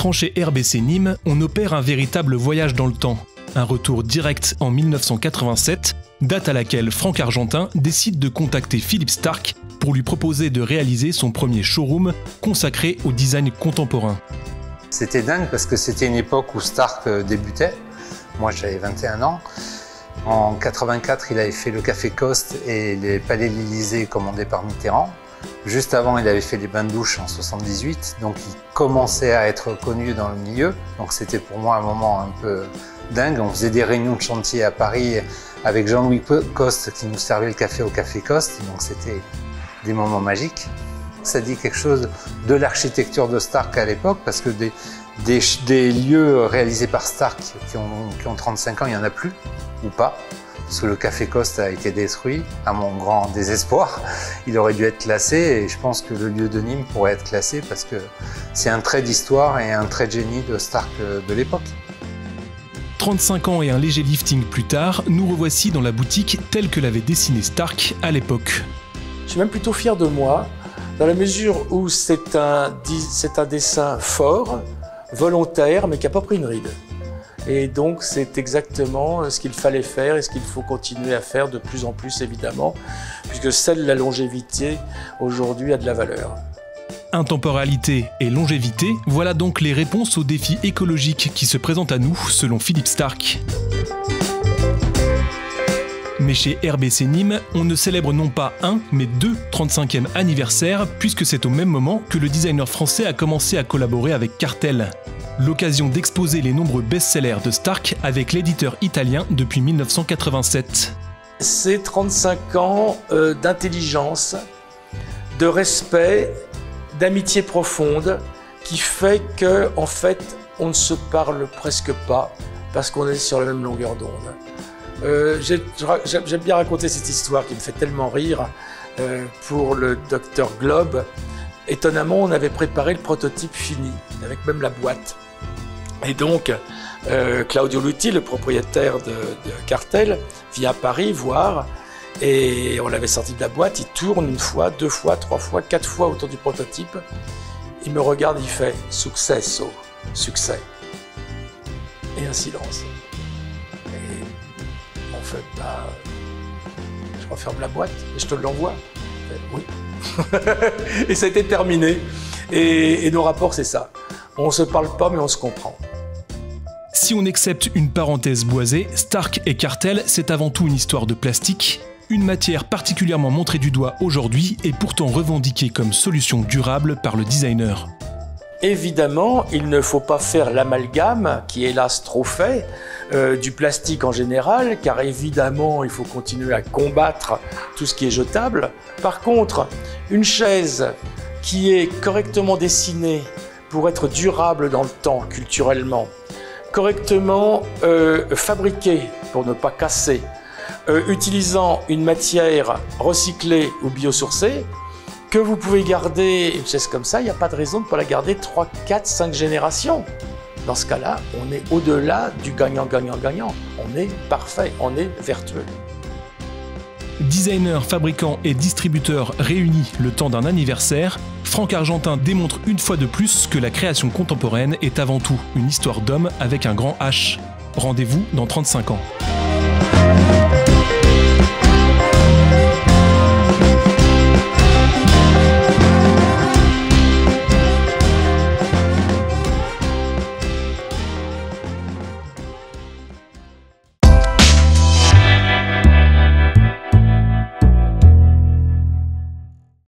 entrant chez RBC Nîmes, on opère un véritable voyage dans le temps. Un retour direct en 1987, date à laquelle Franck Argentin décide de contacter Philippe Starck pour lui proposer de réaliser son premier showroom consacré au design contemporain. C'était dingue parce que c'était une époque où Starck débutait. Moi j'avais 21 ans. En 84, il avait fait le Café Coste et les Palais de l'Élysée commandés par Mitterrand. Juste avant, il avait fait les bains de douche en 78, donc il commençait à être connu dans le milieu. Donc c'était pour moi un moment un peu dingue. On faisait des réunions de chantier à Paris avec Jean-Louis Coste qui nous servait le café au Café Coste, donc c'était des moments magiques. Ça dit quelque chose de l'architecture de Starck à l'époque, parce que des lieux réalisés par Starck qui ont 35 ans, il n'y en a plus, ou pas. Parce que le Café Coste a été détruit, à mon grand désespoir. Il aurait dû être classé et je pense que le lieu de Nîmes pourrait être classé parce que c'est un trait d'histoire et un trait de génie de Starck de l'époque. 35 ans et un léger lifting plus tard, nous revoici dans la boutique telle que l'avait dessinée Starck à l'époque. Je suis même plutôt fier de moi, dans la mesure où c'est un dessin fort, volontaire, mais qui n'a pas pris une ride. Et donc c'est exactement ce qu'il fallait faire et ce qu'il faut continuer à faire de plus en plus évidemment, puisque celle de la longévité aujourd'hui a de la valeur. Intemporalité et longévité, voilà donc les réponses aux défis écologiques qui se présentent à nous selon Philippe Starck. Mais chez RBC Nîmes, on ne célèbre non pas un, mais deux 35e anniversaires, puisque c'est au même moment que le designer français a commencé à collaborer avec Cartel. L'occasion d'exposer les nombreux best-sellers de Starck avec l'éditeur italien depuis 1987. C'est 35 ans d'intelligence, de respect, d'amitié profonde, qui fait qu'en fait, on ne se parle presque pas, parce qu'on est sur la même longueur d'onde. J'aime bien raconter cette histoire qui me fait tellement rire pour le Dr Globe. Étonnamment, on avait préparé le prototype fini, avec même la boîte. Et donc, Claudio Lutti, le propriétaire de Cartel, vient à Paris voir, et on l'avait sorti de la boîte, il tourne une fois, deux fois, trois fois, quatre fois autour du prototype. Il me regarde, il fait « Successo », succès. Et un silence. Et en fait, je referme la boîte et je te l'envoie. Oui. Et ça a été terminé. Et nos rapports, c'est ça. On ne se parle pas, mais on se comprend. Si on accepte une parenthèse boisée, Starck et Cartel, c'est avant tout une histoire de plastique, une matière particulièrement montrée du doigt aujourd'hui et pourtant revendiquée comme solution durable par le designer. Évidemment, il ne faut pas faire l'amalgame, qui est hélas trop fait, du plastique en général, car évidemment, il faut continuer à combattre tout ce qui est jetable. Par contre, une chaise qui est correctement dessinée pour être durable dans le temps, culturellement, correctement fabriquée pour ne pas casser, utilisant une matière recyclée ou biosourcée, que vous pouvez garder une chaise comme ça, il n'y a pas de raison de ne pas la garder 3, 4, 5 générations. Dans ce cas-là, on est au-delà du gagnant-gagnant-gagnant. On est parfait, on est vertueux. Designer, fabricant et distributeur réunis le temps d'un anniversaire, Franck Argentin démontre une fois de plus que la création contemporaine est avant tout une histoire d'homme avec un grand H. Rendez-vous dans 35 ans.